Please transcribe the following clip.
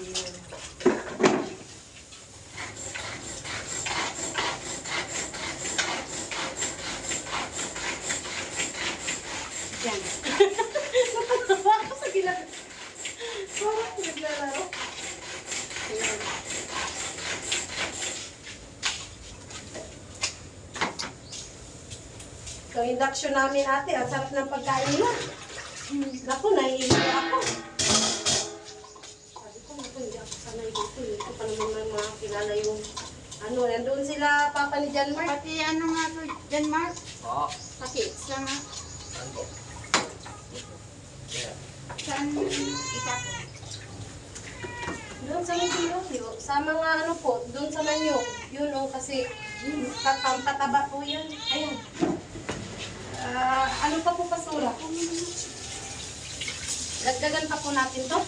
Ayan. Yan. Natatawa ako sa ginagawa. Parang naglalaro. Ayan. So, induction namin ate, ang sarap ng pagkain nila. Naku, naiiyak ako. Sabi ko, naku, hindi ako sanay dito. Hindi ko pa naman may mga kilala yung ano, nandun sila, papa ni John Mark. Pati ano nga to, John Mark? Oo. Pati isa nga. Saan po? Yeah. Saan isa po? Doon sa Manyo, sa mga ano po, doon sa Manyo. Yun o, kasi pataba po yan. Ayan. Ano pa po pasura? Dagdagan pa po natin to.